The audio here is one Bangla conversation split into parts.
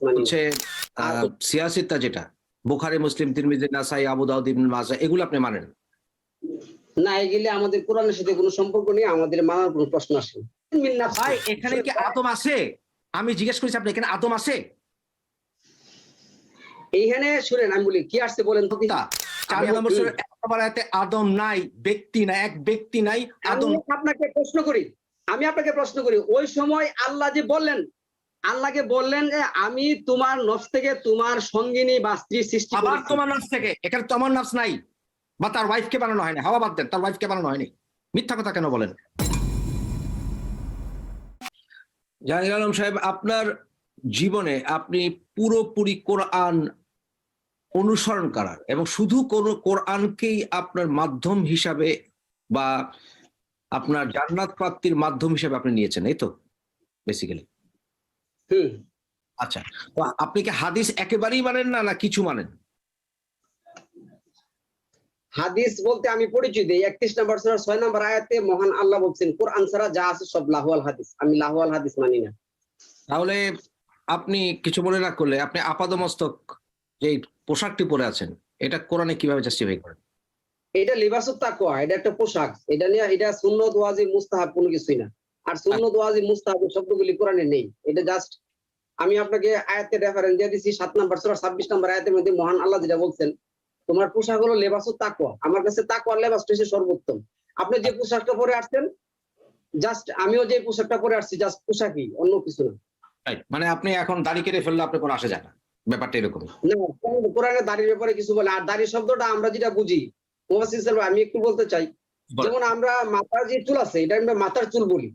হচ্ছে সিয়াসিত্তা, যেটা বুখারী, মুসলিম, তিরমিজি, নাসাই, আবু দাউদ, ইবনে মাজাহ, এগুলো আপনি মানেন না? এগুলি আমাদের কোরআনের সাথে কোনো সম্পর্ক নেই, আমাদের মানার কোনো প্রশ্ন আসে না। ভাই এখানে কি আদম আছে? আমি জিজ্ঞেস করেছি আপনি এখানে আদম আছে? এইখানে শুনেন, আমি বলি কি আসছে বলেন তো। 4 নম্বর সূরা 1 নম্বর আয়াতে আদম নাই, ব্যক্তি নাই, এক ব্যক্তি নাই। আদম আপনাকে প্রশ্ন করি ওই সময় আল্লাহ যে বললেন, আল্লাহকে বললেন যে আমি তোমার নফস থেকে তোমার সঙ্গিনী বা স্ত্রী সৃষ্টি করেছি। আবার তোমার নফস থেকে? এখানে তোমার নফস নাই, বা তার ওয়াইফকে বানানো হয়নি। হাওয়া বাদ দেন, তার ওয়াইফকে বানানো হয়নি। মিথ্যা কথা কেন বলেন? জাহাঙ্গীর আলম সাহেব, আপনার জীবনে আপনি পুরোপুরি কোরআন অনুসরণ করার এবং শুধু কোরআনকেই আপনার মাধ্যম হিসাবে বা আপনার জান্নাত প্রাপ্তির মাধ্যম হিসাবে আপনি নিয়েছেন, এই তো বেসিক্যালি? আচ্ছা, তো আপনি কি হাদিস একেবারেই মানেন না, না কিছু মানেন? হাদিস বলতে আমি পরিচয় দিই 31 নম্বর সূরা 6 নম্বর আয়াতে মহান আল্লাহ বলছেন কোরআন ছাড়া যা আছে সব লাহওয়াল হাদিস। আমি লাহওয়াল হাদিস মানি না। তাহলে আপনি কিছু মনে না করলে আপনি আপাদমস্তক যে পোশাকটি পরে আছেন, এটা কোরআনে কিভাবে জাস্টিফাই করেন? এটা লিবাসুত তাকওয়া, এটা একটা পোশাক। এটা নিয়ে এটা সুন্নাত ওয়াজিব মুস্তাহাব কোনো কিছুই না। আর সুন্নাত ওয়াজিব মুস্তাহাবের শব্দগুলি কোরআনে নেই। এটা জাস্ট আমি আপনাকে আয়াতের রেফারেন্স দিয়ে দিছি 7 নম্বর সূরা 26 নম্বর আয়াতের মধ্যে মহান আল্লাহ যেটা বলছেন তোমার পোশাক হলো লেবাসুত তাকওয়া। আমার কাছে তাকওয়ার লেবাসটা হচ্ছে সর্বোত্তম। আপনি যে পোশাকটা পরে আসছেন, জাস্ট আমিও যে পোশাকটা পরে আসছি জাস্ট পোশাকই, অন্য কিছু না। মানে আপনি এখন দাড়ি কেটে ফেললে আপনার কোনো আসে যায় না, ব্যাপারটা এরকম না? কোরআনে দাড়ির ব্যাপারে কিছু বলে। আর দাড়ি শব্দটা আমরা যেটা বুঝি, মুফাসসির সাহেব আমি একটু বলতে চাই, যেমন আমরা মাথার যে চুল আছে এটা আমরা মাথার চুল বলি,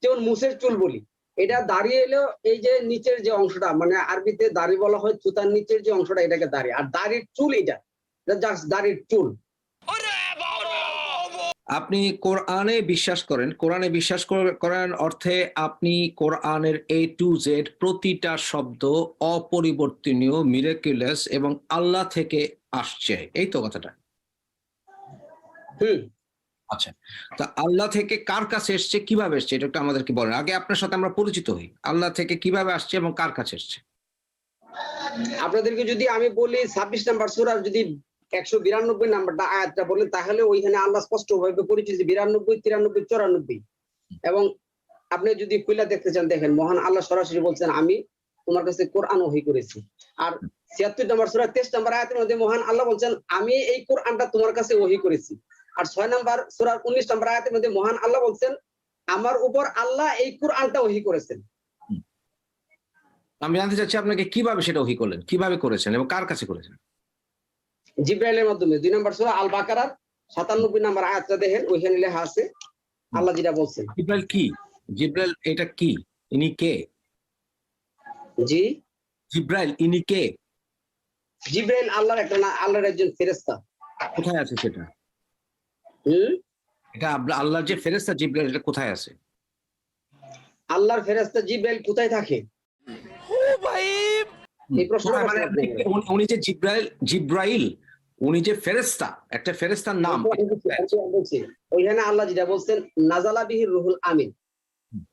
যেমন মুছের চুল বলি। এটা দাড়ি এলো এই যে নিচের যে অংশটা, মানে আরবিতে দাড়ি বলা হয় জুতার নিচের যে অংশটা, এটাকে দাড়ি। আর দাড়ির চুল এটা জাস্ট দাড়ির চুল। আপনি কোরআনে বিশ্বাস করেন, কোরআনে বিশ্বাস করার অর্থে আপনি কোরআনের A to Z প্রতিটা শব্দ অপরিবর্তনীয়, মিরাকুলাস এবং আল্লাহ থেকে আসছে, এই তো কথাটা? আচ্ছা, তা আল্লাহ থেকে কার কাছে এসছে, কিভাবে এসছে, এটা একটু আমাদেরকে বলেন। আগে আপনার সাথে আমরা পরিচিত হই, আল্লাহ থেকে কিভাবে আসছে এবং কার কাছে এসছে। আপনাদেরকে যদি আমি বলি 26 নাম্বার সূরার যদি 192 নাম্বারটা আয়াতটা বলেন, তাহলে ওইখানে আল্লাহ স্পষ্ট ভাবে পরিচিত 92, 93, 94। এবং আপনি যদি খুলে দেখতে চান, দেখেন মহান আল্লাহ সরাসরি বলছেন আমি তোমার কাছে কোরআন ওহী করেছি। আর 76 নম্বর সূরা 23 নম্বর আয়াতের মধ্যে মহান আল্লাহ বলছেন আমি এই কোরআনটা তোমার কাছে ওহী করেছি। আর 6 নম্বর সূরার 19 নম্বর আয়াতের মধ্যে মহান আল্লাহ বলছেন আমার উপর আল্লাহ এই কোরআনটা ওহী করেছেন। আমি জানতে চাচ্ছি আপনাকে কিভাবে সেটা ওহী করলেন, কিভাবে করেছেন এবং কার কাছে করেছেন? জিবরাইলের মাধ্যমে। 2 নম্বর সূরা আল বাকারার 97 নম্বর আয়াতটা দেখেন, ওইখানে লেখা আছে আল্লাহ যেটা বলছেন। জিবরাইল কি? জিবরাইল এটা কি? ইনি কে? জি, জিবরাইল ইনি কে? জিবরাইল আল্লাহর একটা না, আল্লাহর একজন ফেরেশতা। কোথায় আছে সেটা? এটা আল্লাহর যে ফেরেশতা জিবরাইল, এটা কোথায় আছে? আল্লাহর ফেরেশতা জিবরাইল কোথায় থাকে? ও ভাই, এই প্রশ্ন মানে উনি যে জিবরাইল উনি যে ফেরেশতা, একটা ফেরেশতার নাম। ওইখানে আল্লাহ যেটা বলছেন নাজালা বিহির রুহুল আমিন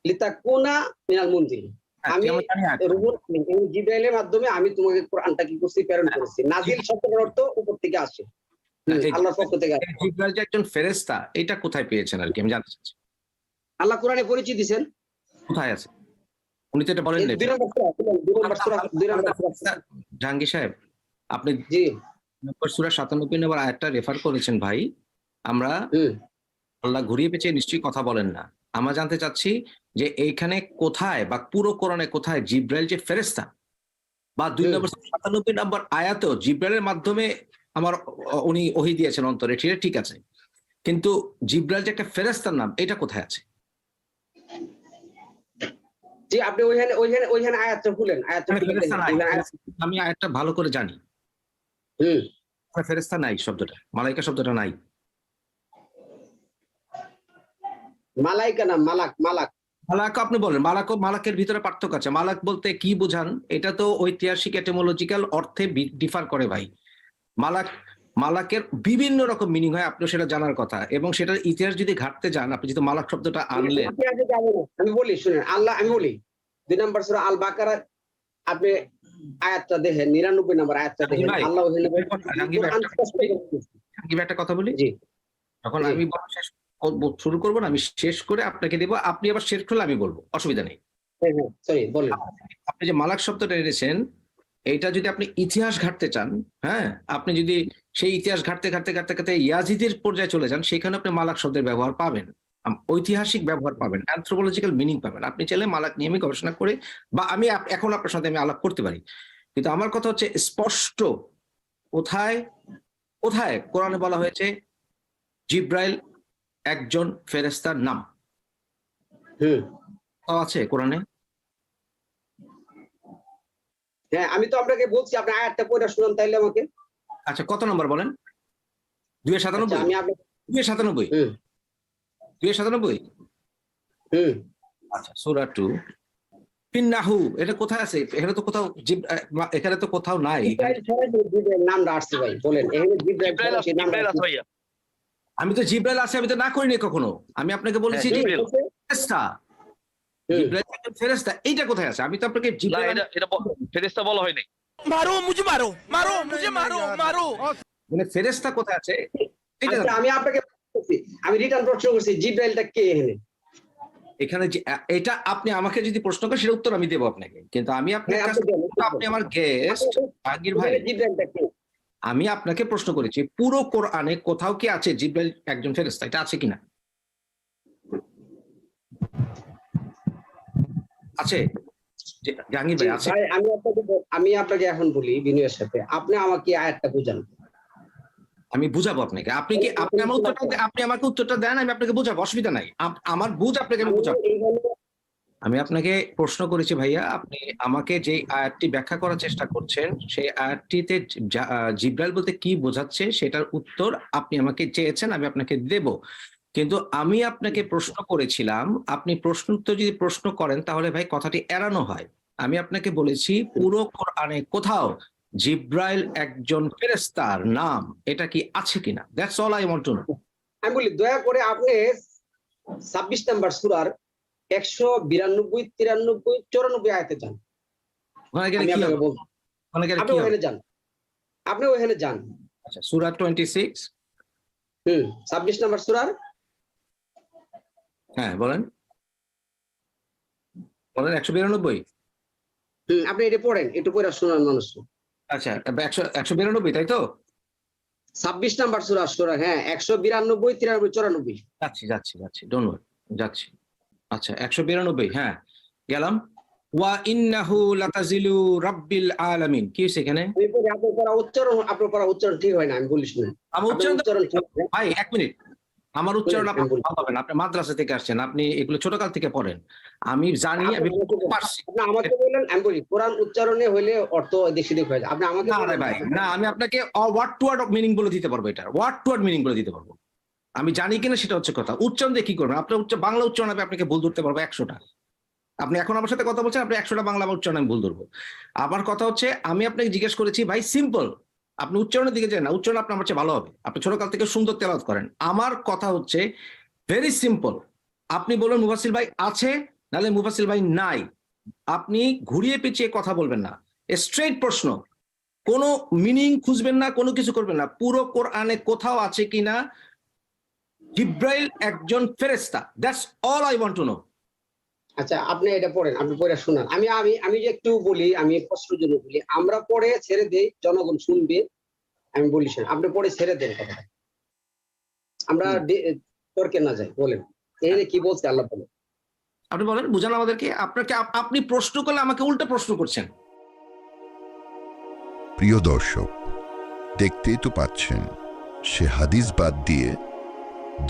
লিতাকুনা মিনাল মুনজির। আমি রুহুল আমিন জিবরাইলের মাধ্যমে আমি তোমাকে কোরআনটা কি করছি, প্রেরণ করেছি। নাজিল শব্দের অর্থ উপর থেকে আসে, আল্লাহর পক্ষ থেকে। জিবরাইল যে একজন ফেরেশতা, এটা কোথায় পেয়েছেন আর কি আমি জানতে চাচ্ছি। আল্লাহ কোরআনে পরিচয় দিবেন, কোথায় আছে উনি তো এটা বলেন না। জাহাঙ্গীর সাহেব, আপনি জি সূরা 97 নম্বর আয়াতটা রেফার করেছেন ভাই। আমরা আল্লাহ ঘুরিয়ে পেঁচিয়ে নিশ্চয়ই কথা বলেন না। আমরা জানতে চাচ্ছি যে এইখানে কোথায় বা পুরো কোরআনে কোথায় জিবরাইল যে ফেরেশতা, বা 2 নম্বর 97 নম্বর আয়াতেও জিবরাইলের মাধ্যমে উনি ওহী দিয়েছেন অন্তরে, ঠিক আছে, কিন্তু জিবরাইল যে একটা ফেরেশতার নাম, এটা কোথায় আছে? জি, আপনি ওইখানে আয়াতটা খুলেন, আমি আয়াতটা ভালো করে জানি। ফেরেশতা নাই শব্দটা, মালাইকা শব্দটা নাই। মালাইকা না, মালাক। মালাক আপনি বলেন, মালাকের ভিতরে পার্থক্য আছে। মালাক বলতে কি বোঝান, এটা তো ঐতিহাসিক এটিমোলজিক্যাল অর্থে ডিফার করে ভাই। মালাকের বিভিন্ন রকম মিনিং হয়, আপনি সেটা জানার কথা। এবং সেটার ইতিহাস যদি ঘাটতে যান, আপনি যদি মালাক শব্দটা আনলেন, আমি বলি শুনেন, আমি বলি 2 নম্বর সূরা আল বাকারা আপনি আয়াতটা দেখেন, 99 নম্বর আয়াতটা দেখেন, ভাই, আল্লাহ ওখানে জাহাঙ্গীর ভাই, কোরআন স্পষ্ট করে বলছে। জাহাঙ্গীর ভাই, একটা কথা বলি। জি যখন জি আমি বলা শুরু করবো না, আমি শেষ করে আপনাকে দেবো, আপনি আবার শেষ করলে আমি বলবো, অসুবিধা নেই। হ্যাঁ হ্যাঁ সরি বলেন। আপনি যে মালাক শব্দটা এনেছেন, এইটা যদি আপনি ইতিহাস ঘাটতে চান, হ্যাঁ, আপনি যদি সেই ইতিহাস ঘাটতে ঘাটতে ঘাটতে ঘাটতে ইয়াজিদের পর্যায়ে চলে যান, সেখানে আপনি মালাক শব্দের ব্যবহার পাবেন, ঐতিহাসিক ব্যবহার পাবেন, অ্যানথ্রোপোলজিক্যাল মিনিং পাবেন। আপনি চাইলে মালাক নিয়ে আমি গবেষণা করে বা আমি এখন আপনার সাথে আমি আলাপ করতে পারি, কিন্তু আমার কথা হচ্ছে স্পষ্ট কোথায় কোথায় কোরআনে বলা হয়েছে জিব্রাইল একজন ফেরেশতার নাম? হুম তাও আছে কোরআনে? হ্যাঁ আমি তো আপনাকে বলছি, আপনি আয়াতটা পড়ে শুনুন তাইলে আমাকে। আচ্ছা, কত নম্বর বলেন? আচ্ছা 297? আমি আপনাকে 297? হুম 297? হুম আচ্ছা, সূরা 2 ফিন্নাহু, এটা কোথায় আছে? এখানে তো কোথাও এখানে তো কোথাও নাই। জিব্রাইল সরাসরি জিব্রাইল নামটা আসছে ভাই, বলেন এখানে জিব্রাইল সরাসরি নামটা জিব্রাইল আছে আসছে। ভাইয়া। আমি তো জিব্রাইল আছে, আমি তো না করিনি কখনো। আমি আপনাকে বলেছি হ্যাঁ, যে জিব্রাইল। ফেরেশতা, হুম। জিব্রাইল একজন ফেরেশতা, এইটা কোথায় আছে? আমি তো আপনাকে না, জিব্রাইল এটা ফেরেশতা বলা হয়নি। मारो मुझे मारो मारो मुझे मारो मारो মানে ফেরেশতা কোথায় আছে এটা আচ্ছা আমি আপনাকে বলছি, আমি রিটার্ন প্রশ্ন করছি, জিব্রাইলটা কে এখানে? এখানে যে এটা আপনি আমাকে যদি প্রশ্ন করেন সেটা উত্তর আমি দেবো আপনাকে, কিন্তু আমি আপনার হ্যাঁ, কাছে, আপনি দেন, উত্তর আপনি দেন। আমার গেস্ট জাহাঙ্গীর ভাই, এখানে জিব্রাইলটা কে? আমি আপনাকে প্রশ্ন করেছি পুরো কোরআনে কোথাও কি আছে জিব্রাইল একজন ফেরেশতা? এটা আছে কিনা? আছে? জাহাঙ্গীর ভাই আছে? ভাই আমি আপনাকে এখন বলি বিনয়ের সাথে, আপনি আমাকে আয়াতটা বুঝান। আমি বুঝাবো আপনাকে। আপনি কি আপনি আমার উত্তরটা আপনি আমাকে উত্তরটা দেন, আমি আপনাকে বুঝাবো, অসুবিধা নাই। আমার বুঝ আপনাকে আমি বুঝাবো। আমি আপনাকে প্রশ্ন করেছি ভাইয়া, আপনি আমাকে যে আয়াতটি ব্যাখ্যা করার চেষ্টা করছেন, সেই আয়াতটিতে জিব্রাইল বলতে কি বোঝাচ্ছে সেটার উত্তর আপনি আমাকে চেয়েছেন, আমি আপনাকে দেব। কিন্তু আমি আপনাকে প্রশ্ন করেছিলাম, আপনি প্রশ্ন উত্তর যদি প্রশ্ন করেন তাহলে ভাই কথাটি এড়ানো হয়। আমি আপনাকে বলেছি পুরো কোরআনে কোথাও জিব্রাইল একজন ফেরেশতার নাম এটা কি আছে কিনা? That's all I want to know. আমি বলি দয়া করে আপনি 26 নাম্বার সূরার 192, 93, 94 আয়াতে যান। ওখানে গেলে আমি কি আপনাকে হবে? বলবো, ওখানে গেলে আপনি কি হবে? ওখানে যান, আপনি ওখানে যান। আচ্ছা, সূরা 26, 26 নাম্বার সূরার হ্যাঁ বলেন বলেন 192। আপনি এটা পড়েন, একটু পড়ে শোনান মানুষ। আচ্ছা, 192 তাই তো? 26 নাম্বার সূরা হ্যাঁ 192, 93, 94। যাচ্ছি যাচ্ছি যাচ্ছি, ডোন্ট ওয়ারি, যাচ্ছি। আচ্ছা, 192, হ্যাঁ গেলাম। ওয়া ইন্নাহু লাতাজিলু রাব্বিল আলামিন, কি হয়েছে এখানে? আমি পড়ি, আপনার পড়া উচ্চারণ ঠিক হয় না, আমি বলি শুনুন। আমার আপনার উচ্চারণ ঠিক হয়। ভাই 1 মিনিট, আমার উচ্চারণ বলুন, আপনার বলুন। ভালো হবে না। আপনি মাদ্রাসা থেকে আসছেন, আপনি এগুলো ছোটকাল থেকে পড়েন। আমি জানি, আমি পারছি। আপনি আমাকে বললেন, আমি বলি কোরআন উচ্চারণে হইলে অর্থ দেশি দিক হয়ে যায়। আপনি আমাকে না রে বললেন, ভাই, না, আমি আপনাকে ওয়ার্ড টু ওয়ার্ড মিনিং বলে দিতে পারবো, এটা ওয়ার্ড টু ওয়ার্ড মিনিং বলে দিতে পারবো। আমি জানি কিনা সেটা হচ্ছে কথা। উচ্চারণ দিয়ে কি করবেন? আপনার বাংলা উচ্চারণ আমি আপনাকে ভুল ধরতে পারবো 100টা। আপনি এখন আমার সাথে কথা বলছেন, আপনি 100টা বাংলা উচ্চারণ আমি ভুল ধরবো। আমার কথা হচ্ছে, আমি আপনাকে জিজ্ঞেস করেছি ভাই সিম্পল, আপনি উচ্চারণের দিকে যান না, উচ্চারণ আপনার আমার চেয়ে ভালো হবে, আপনি ছোটকাল থেকে সুন্দর তেলাওয়াত করেন। আমার কথা হচ্ছে ভেরি সিম্পল, আপনি বলবেন মুফাসসির ভাই আছে, নাহলে মুফাসসির ভাই নাই। আপনি ঘুরিয়ে পেঁচিয়ে কথা বলবেন না, স্ট্রেট প্রশ্ন, কোনো মিনিং খুঁজবেন না, কোনো কিছু করবেন না। পুরো কোরআনে কোথাও আছে কিনা জিব্রাইল একজন ফেরেশতা? That's all I want to know. আচ্ছা আপনি এটা পড়েন, আপনি পড়ে শোনান। আমি যে একটু বলি, আমি প্রশ্নের জন্য বলি, আমরা পড়ে ছেড়ে দেই, জনগণ শুনবে, আমি বলি শুনুন, আপনি পড়ে ছেড়ে দেন কথাটা, আমরা তর্কে না যাই। বলেন এখানে কি বলছে আল্লাহ বলেন। আপনি বলেন, বুঝান আমাদেরকে। আপনাকে আপনি প্রশ্ন করলে আমাকে উল্টা প্রশ্ন করছেন। প্রিয় দর্শক, দেখতেই তো পাচ্ছেন সে হাদিস বাদ দিয়ে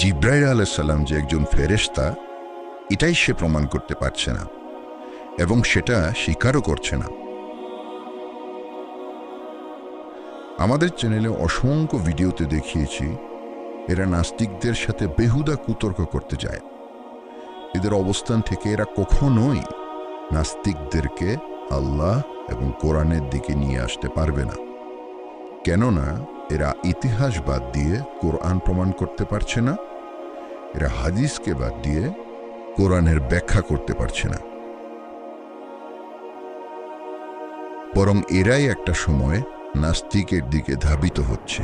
জিব্রাইল আলাইহিস সালাম যে একজন ফেরেশতা এটাই সে প্রমাণ করতে পারছে না এবং সেটা স্বীকারও করছে না। আমাদের চ্যানেলে অসংখ্য ভিডিওতে দেখিয়েছি এরা নাস্তিকদের সাথে বেহুদা কুতর্ক করতে যায়। এদের অবস্থান থেকে এরা কখনোই নাস্তিকদেরকে আল্লাহ এবং কোরআনের দিকে নিয়ে আসতে পারবে না, কেননা এরা ইতিহাস বাদ দিয়ে কোরআন প্রমাণ করতে পারছে না, এরা হাদিসকে বাদ দিয়ে কোরআনের ব্যাখ্যা করতে পারছে না। বরং এরাই একটা সময় নাস্তিকের দিকে ধাবিত হচ্ছে।